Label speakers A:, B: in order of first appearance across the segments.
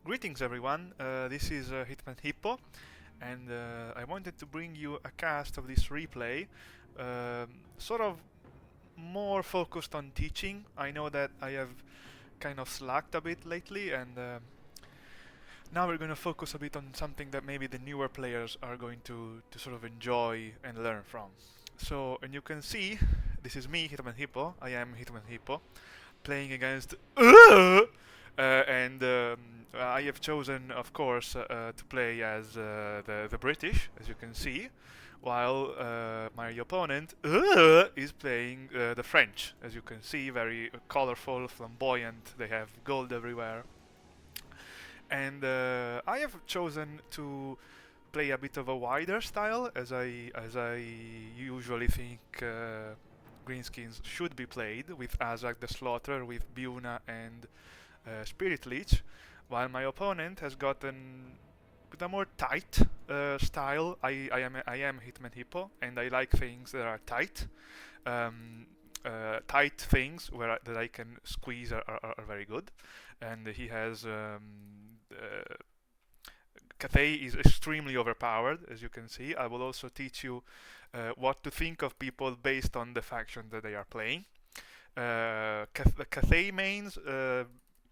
A: Greetings everyone, this is Hitman Hippo, and I wanted to bring you a cast of this replay, sort of more focused on teaching. I know that I have kind of slacked a bit lately, and now we're going to focus a bit on something that maybe the newer players are going to sort of enjoy and learn from. So, and you can see, this is me, Hitman Hippo. I am Hitman Hippo, playing against and I have chosen, of course, to play as the British, as you can see, while my opponent is playing the French, as you can see, very colorful, flamboyant. They have gold everywhere, and I have chosen to play a bit of a wider style, as I usually think greenskins should be played, with Azak the Slaughterer, with Buna and Spirit Leech, while my opponent has gotten with a more tight style. I am Hitman Hippo, and I like things that are tight. Um, Tight things that I can squeeze are very good, and he has Cathay is extremely overpowered, as you can see. I will also teach you what to think of people based on the faction that they are playing. The Cathay mains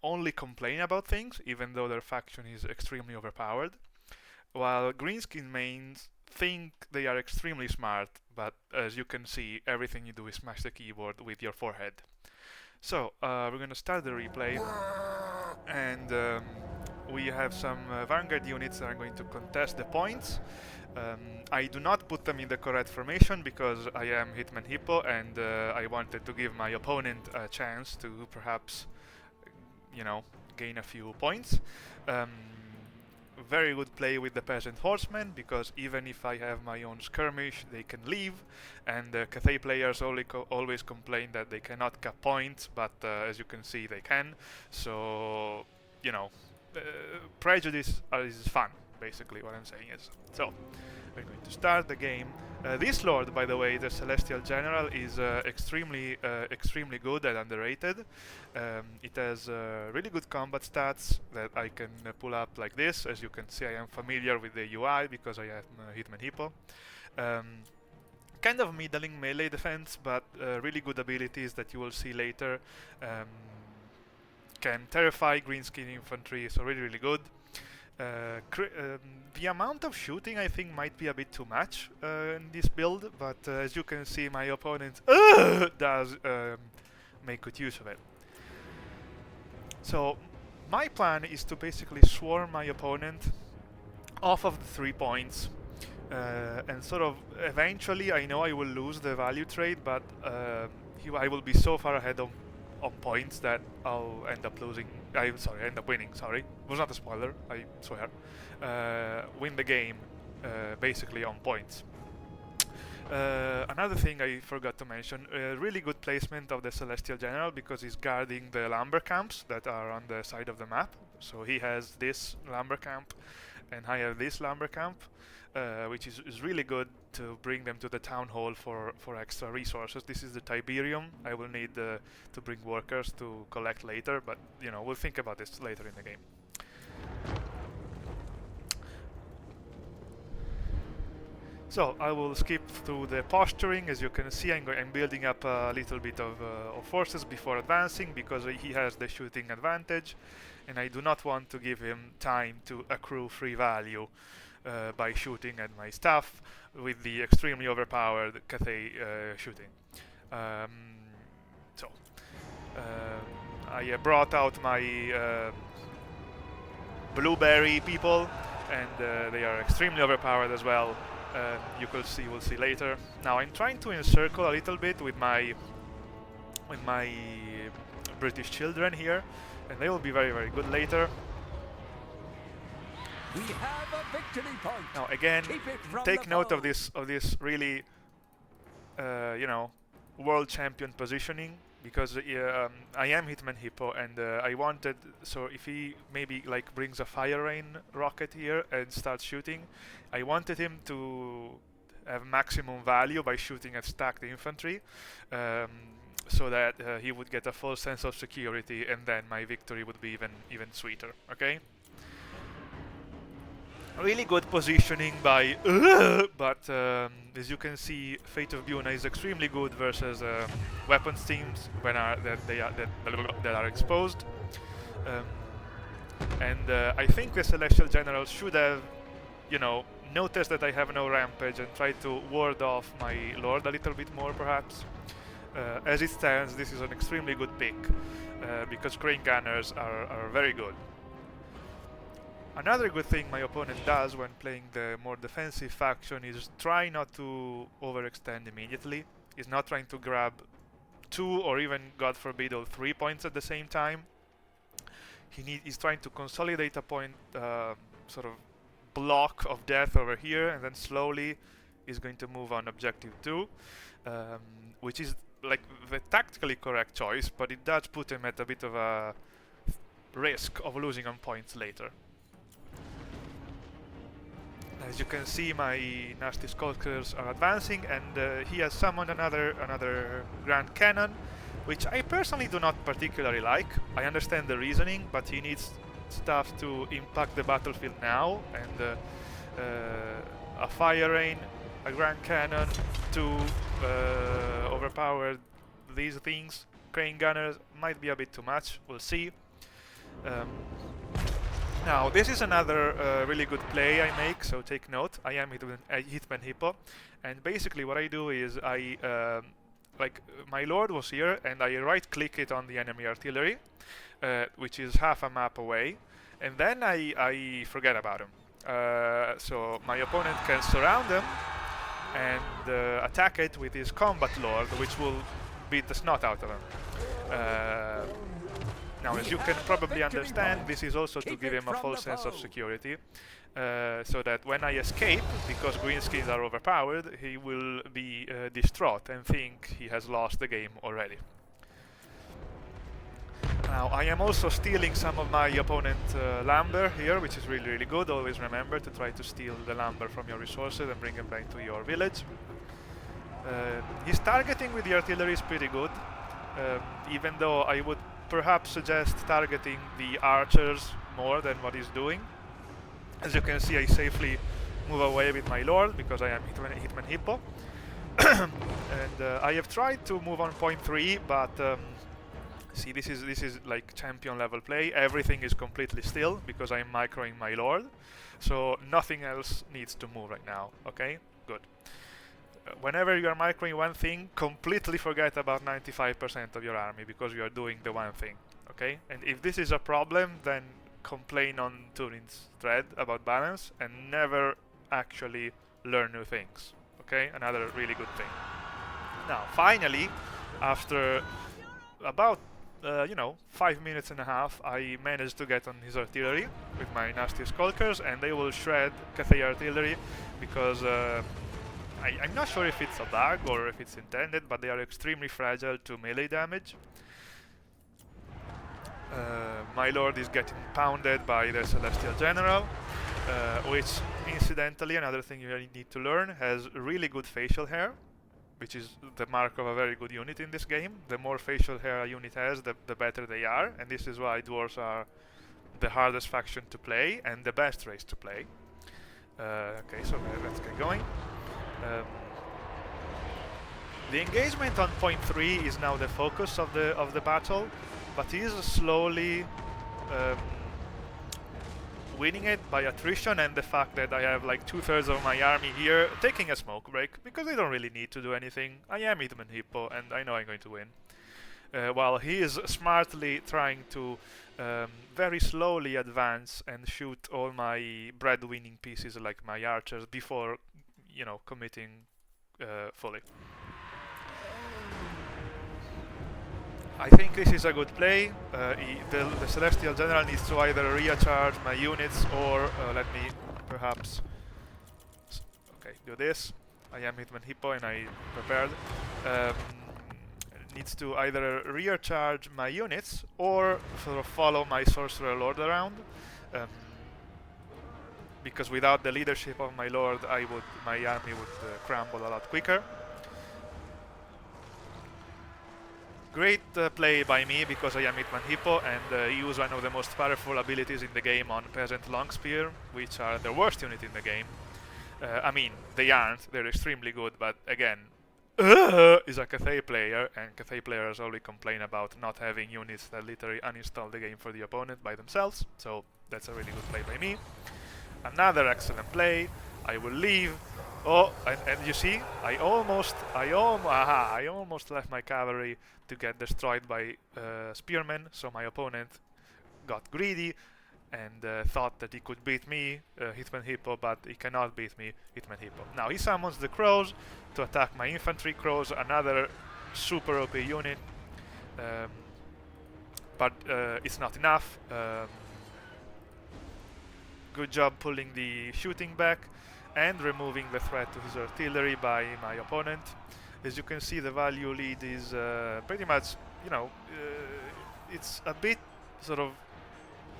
A: only complain about things, even though their faction is extremely overpowered, while Greenskin mains think they are extremely smart, but as you can see, everything you do is smash the keyboard with your forehead. So, we're gonna start the replay, and we have some vanguard units that are going to contest the points. I do not put them in the correct formation because I am Hitman Hippo, and I wanted to give my opponent a chance to perhaps, you know, gain a few points. Um, Very good play with the peasant horsemen, because even if I have my own skirmish, they can leave, and Cathay players always complain that they cannot cap points, but as you can see, they can. So, you know, uh, prejudice is fun, basically what I'm saying is. So, we're going to start the game. This lord, by the way, the Celestial General, is extremely good and underrated. It has really good combat stats that I can pull up like this. As you can see, I am familiar with the UI because I am Hitman Hippo. Um, Kind of middling melee defense, but really good abilities that you will see later. Can terrify greenskin infantry, so really good. The amount of shooting I think might be a bit too much in this build, but as you can see, my opponent does make good use of it. So my plan is to basically swarm my opponent off of the 3 points, and sort of eventually I know I will lose the value trade, but I will be so far ahead on points that I'll end up losing. End up winning. Sorry, it was not a spoiler. I swear. Win the game, basically on points. Another thing I forgot to mention: really good placement of the Celestial General, because he's guarding the lumber camps that are on the side of the map. So he has this lumber camp, and I have this lumber camp, which is really good to bring them to the town hall for extra resources. This is the Tiberium. I will need to bring workers to collect later, but you know, we'll think about this later in the game. So I will skip through the posturing. As you can see, I'm building up a little bit of forces before advancing, because he has the shooting advantage, and I do not want to give him time to accrue free value by shooting at my stuff with the extremely overpowered Cathay shooting. Um, so I brought out my blueberry people, and they are extremely overpowered as well. Will see later. Now I'm trying to encircle a little bit with my British children here, and they will be very good later.
B: We have a victory point.
A: Now again, take note of this really you know, world champion positioning, because I am Hitman Hippo, and I wanted, so if he maybe like brings a fire rain rocket here and starts shooting, I wanted him to have maximum value by shooting at stacked infantry, so that he would get a full sense of security, and then my victory would be even sweeter. Okay. really good positioning by but as you can see, Fate of Buna is extremely good versus weapons teams when that are exposed. Um, and I think the Celestial General should have, noticed that I have no rampage and try to ward off my Lord a little bit more, perhaps. As it stands, this is an extremely good pick because Crane Gunners are very good. Another good thing my opponent does when playing the more defensive faction is try not to overextend immediately. He's not trying to grab 2 or even, God forbid, all 3 points at the same time. He's trying to consolidate a point, sort of block of death over here, and then slowly is going to move on objective 2, which is like the tactically correct choice, but it does put him at a bit of a risk of losing on points later. As you can see, my Nasty Skulkers are advancing, and he has summoned another Grand Cannon, which I personally do not particularly like. I understand the reasoning, but he needs stuff to impact the battlefield now, and a Fire Rain, a Grand Cannon, to overpower these things. Crane Gunners might be a bit too much, we'll see. Now, this is another really good play I make, so take note. I am Hitman Hippo, and basically what I do is like, my Lord was here, and I right-click it on the enemy artillery, which is half a map away, and then I forget about him. So my opponent can surround him and attack it with his Combat Lord, which will beat the snot out of him. Now, as you can probably understand, this is also to give him a false sense of security, so that when I escape, because greenskins are overpowered, he will be distraught and think he has lost the game already. Now, I am also stealing some of my opponent lumber here, which is really, really good. Always remember to try to steal the lumber from your resources and bring them back to your village. His targeting with the artillery is pretty good, even though I would perhaps suggest targeting the archers more than what he's doing. As you can see, I safely move away with my Lord because I am Hitman Hippo. And I have tried to move on point 3, but see, this is like champion level play. Everything is completely still because I'm microing my Lord, so nothing else needs to move right now. Okay, good. Whenever you are microing one thing, completely forget about 95% of your army because you are doing the one thing, okay? And if this is a problem, then complain on Turin's thread about balance and never actually learn new things, okay? Another really good thing. Now, finally, after about 5 minutes and a half, I managed to get on his artillery with my Nasty Skulkers, and they will shred Cathay artillery because I'm not sure if it's a bug or if it's intended, but they are extremely fragile to melee damage. My Lord is getting pounded by the Celestial General, which, incidentally, another thing you need to learn, has really good facial hair, which is the mark of a very good unit in this game. The more facial hair a unit has, the better they are, and this is why dwarves are the hardest faction to play and the best race to play. Okay, so let's get going. The engagement on point 3 is now the focus of the battle, but he is slowly winning it by attrition and the fact that I have like 2/3 of my army here taking a smoke break because they don't really need to do anything. I am Hitman Hippo and I know I'm going to win. While he is smartly trying to very slowly advance and shoot all my bread-winning pieces like my archers before, committing fully. I think this is a good play. The Celestial General needs to either recharge my units or let me perhaps do this. I am Hitman Hippo and I prepared. Needs to either recharge my units or sort of follow my Sorcerer Lord around. Because without the leadership of my Lord, my army would crumble a lot quicker. great play by me because I am Hitman Hippo and use one of the most powerful abilities in the game on Peasant Long Spear, which are the worst unit in the game. I mean, they aren't, they're extremely good, but again, is a Cathay player, and Cathay players only complain about not having units that literally uninstall the game for the opponent by themselves, so that's a really good play by me. Another excellent play. I will leave. Oh, and you see, I almost left my cavalry to get destroyed by spearmen, so my opponent got greedy and thought that he could beat me, Hitman Hippo, but he cannot beat me, Hitman Hippo. Now he summons the crows to attack my infantry. Crows, another super OP unit, but it's not enough. Good job pulling the shooting back and removing the threat to his artillery by my opponent. As you can see, the value lead is pretty much, you know, it's a bit sort of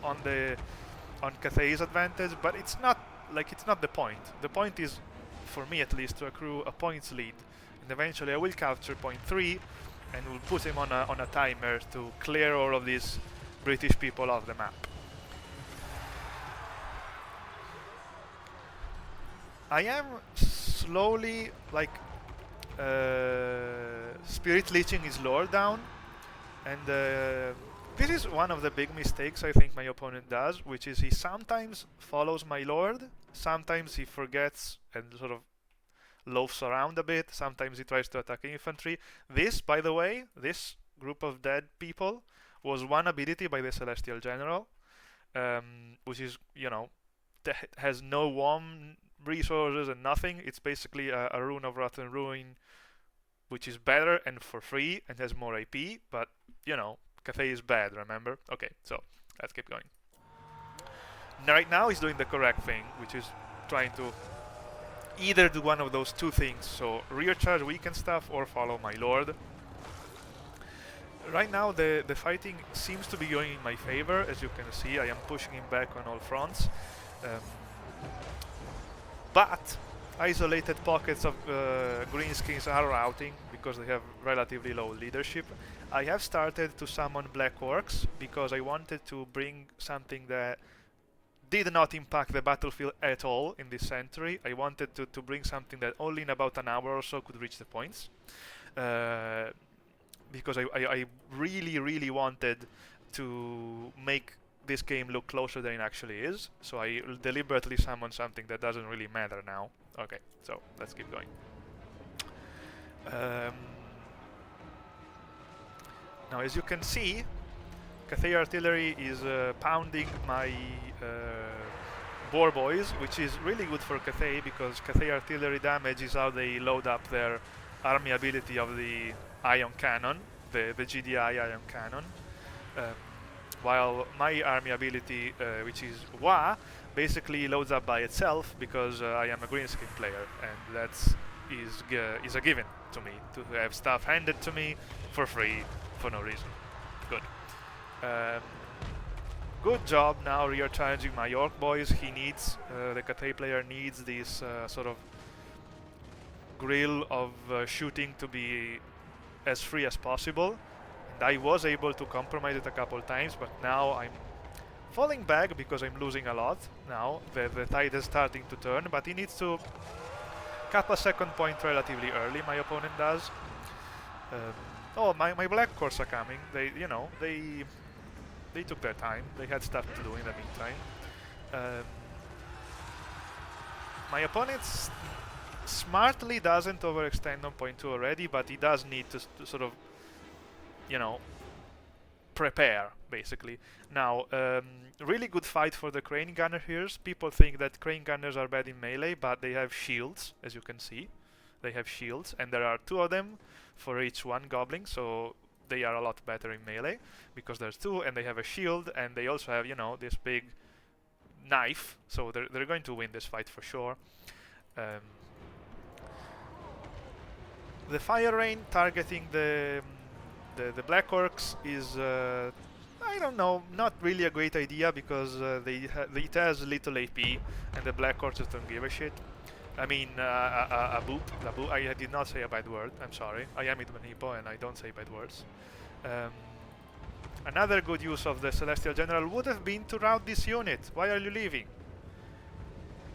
A: on Cathay's advantage, but it's not the point. The point is, for me at least, to accrue a points lead, and eventually I will capture point 3 and will put him on a timer to clear all of these British people off the map. I am slowly, like, spirit leeching his lord down, and this is one of the big mistakes I think my opponent does, which is he sometimes follows my lord, sometimes he forgets and sort of loafs around a bit, sometimes he tries to attack infantry. This, by the way, this group of dead people was one ability by the Celestial General, which is, you know, has no warm resources and nothing. It's basically a Rune of Wrath and Ruin, which is better and for free and has more AP, but, you know, Cathay is bad, remember? Okay, so let's keep going. Right now he's doing the correct thing, which is trying to either do one of those two things, so rear charge weaken stuff or follow my lord. Right now the fighting seems to be going in my favor. As you can see, I am pushing him back on all fronts. But isolated pockets of greenskins are routing because they have relatively low leadership. I have started to summon Black Orcs because I wanted to bring something that did not impact the battlefield at all in this century. I wanted to bring something that only in about an hour or so could reach the points. Because I really wanted to make this game look closer than it actually is, so I deliberately summoned something that doesn't really matter now. Okay, so let's keep going. Now, as you can see, Cathay Artillery is pounding my Boar Boys, which is really good for Cathay because Cathay Artillery damage is how they load up their army ability of the Ion Cannon, the GDI Ion Cannon. While my army ability, which is Wa, basically loads up by itself because I am a greenskin player, and that is a given to me, to have stuff handed to me for free for no reason. Good. Good job now rear challenging my York boys. He needs, the Cathay player needs this sort of grill of shooting to be as free as possible. I was able to compromise it a couple times, but now I'm falling back because I'm losing a lot. Now the tide is starting to turn, but he needs to cap a second point relatively early. My opponent does. Oh, my Black Corps are coming. They, you know, they took their time. They had stuff to do in the meantime. My opponent smartly doesn't overextend on point 2 already, but he does need to sort of, you know, prepare, basically. Now, really good fight for the Crane Gunner here. People think that Crane Gunners are bad in melee, but they have shields, as you can see. They have shields, and there are 2 of them for each one Goblin, so they are a lot better in melee, because there's 2, and they have a shield, and they also have, you know, this big knife, so they're going to win this fight for sure. The Fire Rain targeting the Black Orcs is, I don't know, not really a great idea because it has little AP and the Black Orcs don't give a shit. I mean, a boop. I did not say a bad word, I'm sorry. I am Hitman Hippo and I don't say bad words. Um, Another good use of the Celestial General would have been to rout this unit. Why are you leaving?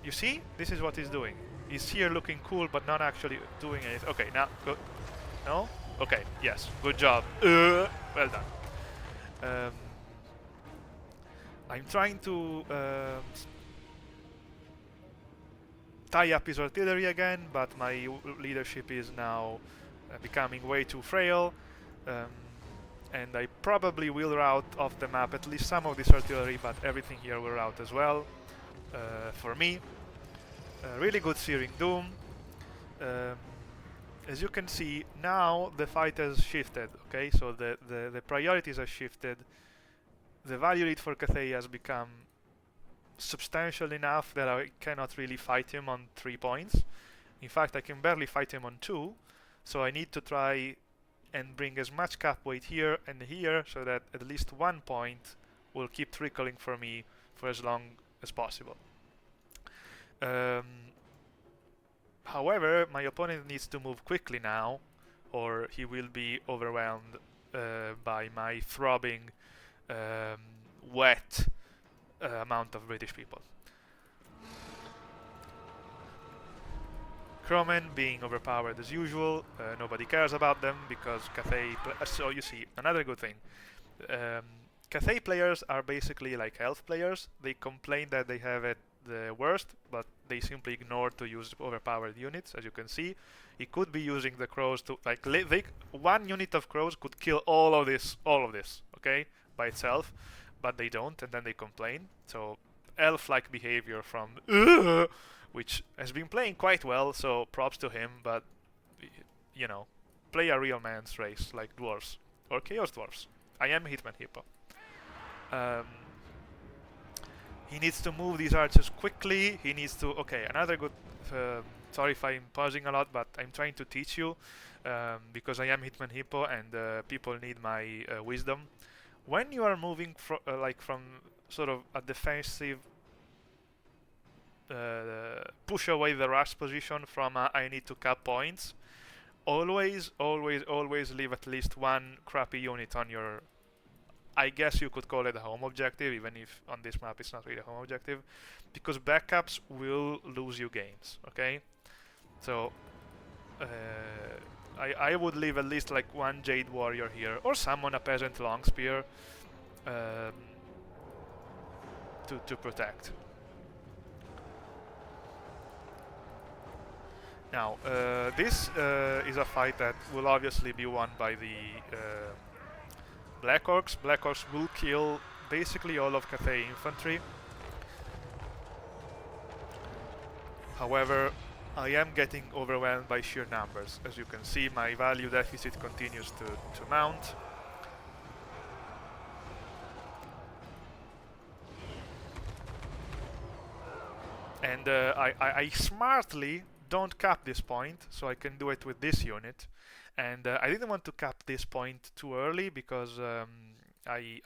A: You see? This is what he's doing. He's here looking cool, but not actually doing anything. Okay, now, go. No? Okay, yes. Good job. Well done. I'm trying to tie up his artillery again, but my leadership is now becoming way too frail. And I probably will route off the map at least some of this artillery, but everything here will route as well. For me, really good Searing Doom. As you can see, now the fight has shifted. Okay, so the priorities have shifted. The value lead for Cathay has become substantial enough that I cannot really fight him on 3 points. In fact, I can barely fight him on 2, so I need to try and bring as much cap weight here and here so that at least 1 point will keep trickling for me for as long as possible. However, my opponent needs to move quickly now, or he will be overwhelmed by my throbbing, wet amount of British people. Cromen being overpowered as usual, nobody cares about them because Cathay... So you see, another good thing. Cathay players are basically like elf players. They complain that they have it the worst, but they simply ignore to use overpowered units, as you can see. He could be using the crows to... like, one unit of crows could kill all of this, okay, by itself, but they don't, and then they complain. So, elf-like behavior from... which has been playing quite well, so props to him, but, you know, play a real man's race, like dwarves, or chaos dwarves. I am Hitman Hippo. He needs to move these archers quickly, he needs to... okay, another good... sorry if I'm pausing a lot, but I'm trying to teach you, because I am Hitman Hippo, and people need my wisdom. When you are moving from sort of a defensive push away the rush position from I need to cap points, always leave at least one crappy unit on your... I guess you could call it a home objective, even if on this map it's not really a home objective, because backups will lose you games, okay? So I would leave at least like one Jade Warrior here, or summon a Peasant Long Spear to protect. Now, this is a fight that will obviously be won by the Black Orcs. Black Orcs will kill basically all of Cathay infantry. However, I am getting overwhelmed by sheer numbers. As you can see, my value deficit continues to mount. And I smartly don't cap this point, so I can do it with this unit. And I didn't want to cap this point too early because I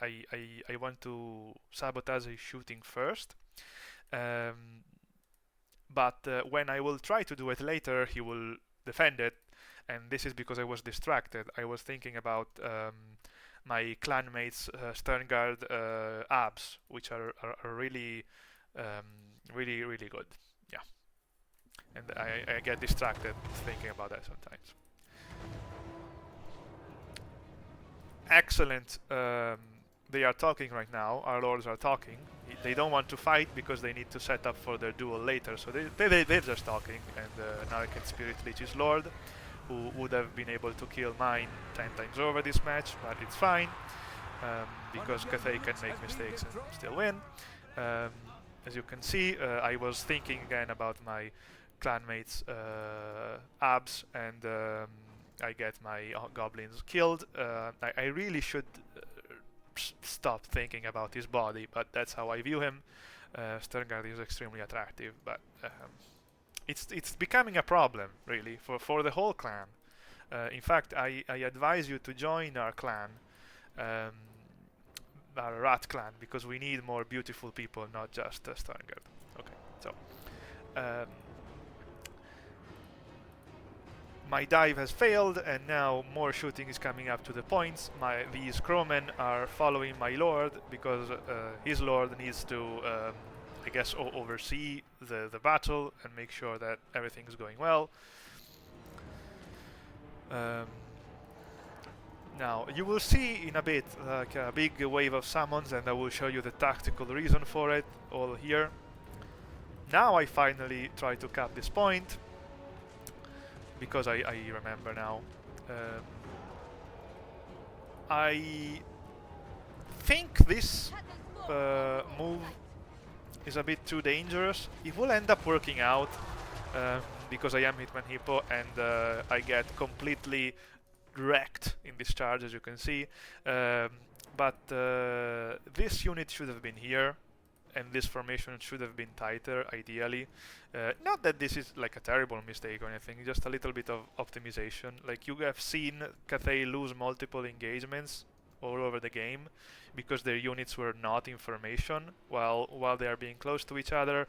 A: want to sabotage his shooting first. But when I will try to do it later, he will defend it, and this is because I was distracted. I was thinking about my clanmates' Sternguard abs, which are really, really good. Yeah. And I get distracted thinking about that sometimes. Excellent. They are talking right now. Our lords are talking. They don't want to fight because they need to set up for their duel later. So they're just talking. And Narcan Spirit Leech's lord, who would have been able to kill mine 10 times over this match, but it's fine because Cathay can make mistakes and still win. As you can see, I was thinking again about my clanmates' abs, and I get my goblins killed. I really should stop thinking about his body, but that's how I view him. Sternguard is extremely attractive, but it's becoming a problem really for the whole clan. In fact, I advise you to join our clan, our rat clan, because we need more beautiful people, not just Sternguard. Okay, so My dive has failed, and now more shooting is coming up to the points. These crowmen are following my lord because his lord needs to, I guess, oversee the battle and make sure that everything's going well. Now, you will see in a bit like a big wave of summons, and I will show you the tactical reason for it all here. Now I finally try to cap this point, because I remember now. I think this move is a bit too dangerous. It will end up working out because I am Hitman Hippo, and I get completely wrecked in this charge, as you can see. But this unit should have been here, and this formation should have been tighter, ideally. Not that this is like a terrible mistake or anything, just a little bit of optimization. Like, you have seen Cathay lose multiple engagements all over the game because their units were not in formation while they are being close to each other.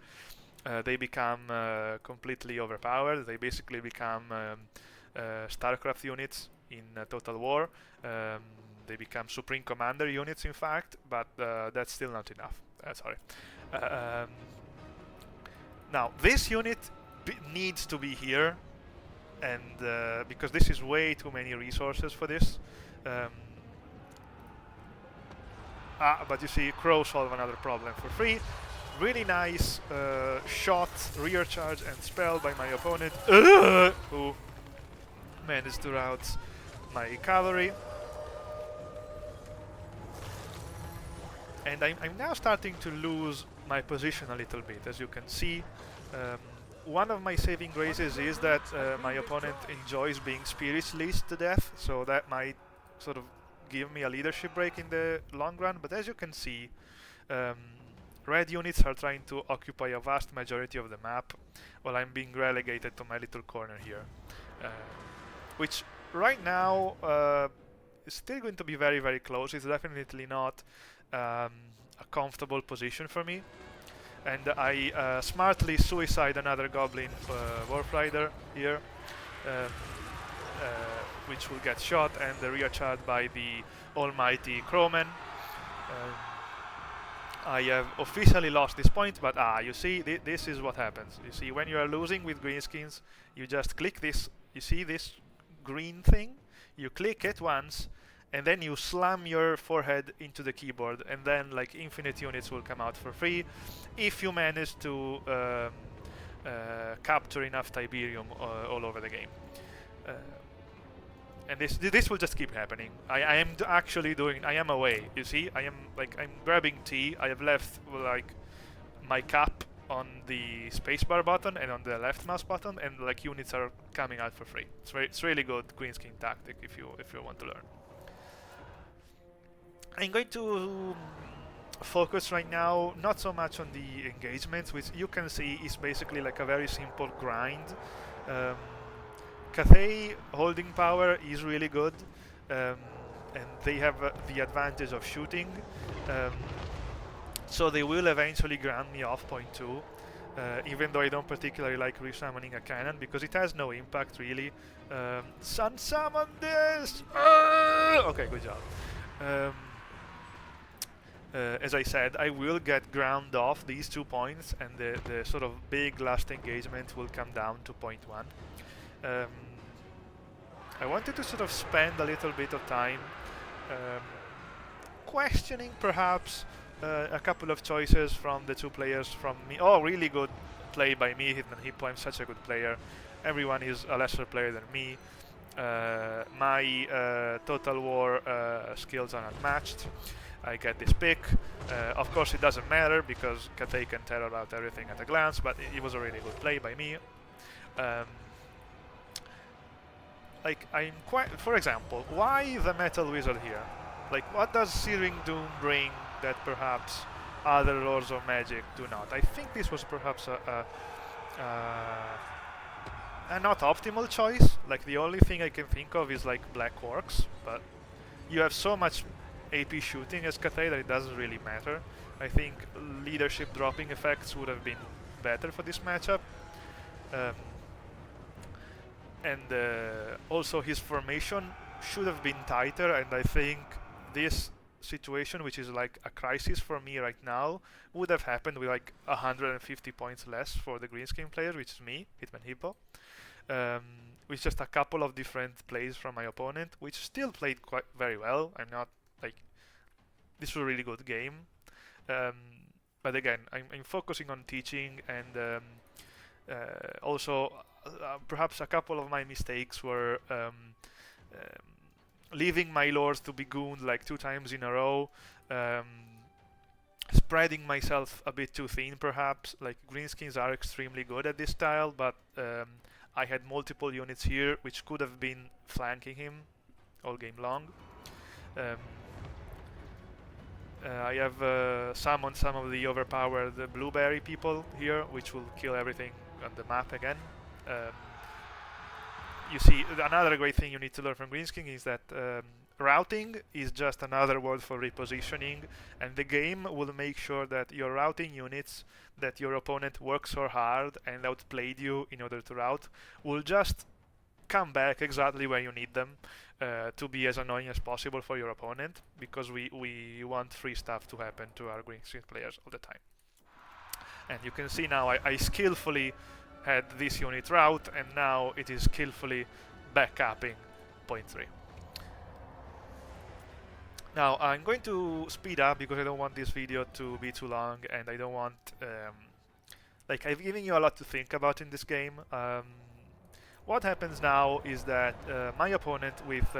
A: They become completely overpowered. They basically become StarCraft units in Total War. They become Supreme Commander units, in fact, but that's still not enough. Sorry. Now, this unit needs to be here, and because this is way too many resources for this. But you see, Crow solve another problem for free. Really nice shot, rear charge, and spell by my opponent, who managed to rout my cavalry. And I'm now starting to lose my position a little bit, as you can see. One of my saving graces is that my opponent enjoys being Spirit's Leased to death, so that might sort of give me a leadership break in the long run. But as you can see, red units are trying to occupy a vast majority of the map, while I'm being relegated to my little corner here. Which right now is still going to be very, very close. It's definitely not a comfortable position for me, and I smartly suicide another Goblin Warrider here, which will get shot and rear charged by the almighty Crowman. I have officially lost this point, but you see, this is what happens. You see, when you are losing with greenskins, you just click this. You see this green thing? You click it once, and then you slam your forehead into the keyboard, and then like infinite units will come out for free if you manage to capture enough Tiberium all over the game. And this will just keep happening. I am actually doing. I am away. You see, I'm grabbing T. I have left like my cap on the spacebar button and on the left mouse button, and like units are coming out for free. It's really good greenskin tactic if you want to learn. I'm going to focus right now not so much on the engagements, which you can see is basically like a very simple grind. Cathay holding power is really good, and they have the advantage of shooting, so they will eventually grant me off point 2, even though I don't particularly like resummoning a cannon because it has no impact really. Sun summon this! Okay, good job. As I said, I will get ground off these 2 points, and the sort of big last engagement will come down to point 1. I wanted to sort of spend a little bit of time questioning perhaps a couple of choices from the 2 players from me. Oh, really good play by me, Hitman Hippo. I'm such a good player. Everyone is a lesser player than me. My Total War skills are not matched. I get this pick. Of course, it doesn't matter because Cathay can tell about everything at a glance, but it was a really good play by me. Like, I'm quite. For example, why the Metal Wizard here? Like, what does Searing Doom bring that perhaps other Lords of Magic do not? I think this was perhaps a not optimal choice. Like, the only thing I can think of is like Black Orcs, but you have so much AP shooting as Cathay that it doesn't really matter. I think leadership dropping effects would have been better for this matchup. and also his formation should have been tighter, and I think this situation, which is like a crisis for me right now, would have happened with like 150 points less for the greenskin player, which is me, Hitman Hippo, um, with just a couple of different plays from my opponent, which still played quite very well. I'm not like, this was a really good game, um, but again, I'm focusing on teaching, and also perhaps a couple of my mistakes were leaving my lords to be gooned like 2 times in a row, um, spreading myself a bit too thin perhaps. Like, greenskins are extremely good at this style, but I had multiple units here which could have been flanking him all game long. I have summoned some of the overpowered blueberry people here, which will kill everything on the map again. You see, another great thing you need to learn from greenskin is that routing is just another word for repositioning, and the game will make sure that your routing units that your opponent works so hard and outplayed you in order to route will just come back exactly where you need them, to be as annoying as possible for your opponent, because we want free stuff to happen to our greenskin players all the time. And you can see now I skillfully had this unit route, and now it is skillfully backupping point 3. Now I'm going to speed up because I don't want this video to be too long, and I don't want like, I've given you a lot to think about in this game. What happens now is that my opponent, with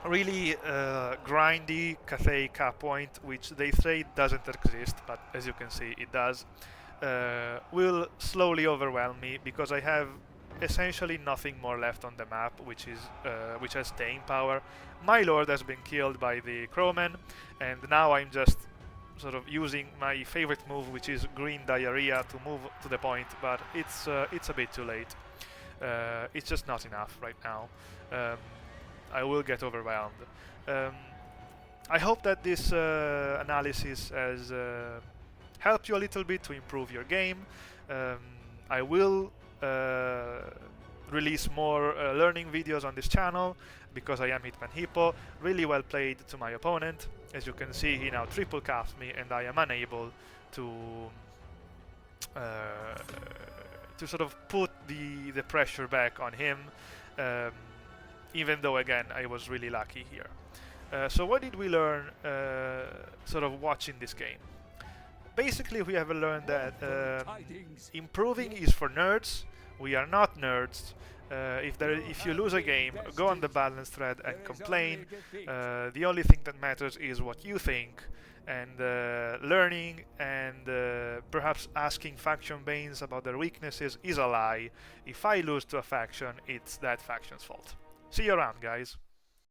A: really grindy Cathay cap point, which they say doesn't exist, but as you can see it does, will slowly overwhelm me, because I have essentially nothing more left on the map which has staying power. My lord has been killed by the crowman, and now I'm just sort of using my favorite move, which is green diarrhea, to move to the point, but it's a bit too late. It's just not enough right now. I will get overwhelmed. I hope that this analysis has helped you a little bit to improve your game. I will release more learning videos on this channel, because I am Hitman Hippo. Really well played to my opponent. As you can see, he now triple caps me, and I am unable to sort of put the pressure back on him, even though again I was really lucky here. So what did we learn sort of watching this game? Basically, we have learned that improving is for nerds. We are not nerds. If you lose a game, go on the balance thread and complain. The only thing that matters is what you think, and learning and perhaps asking faction banes about their weaknesses is a lie. If I lose to a faction, it's that faction's fault. See you around, guys.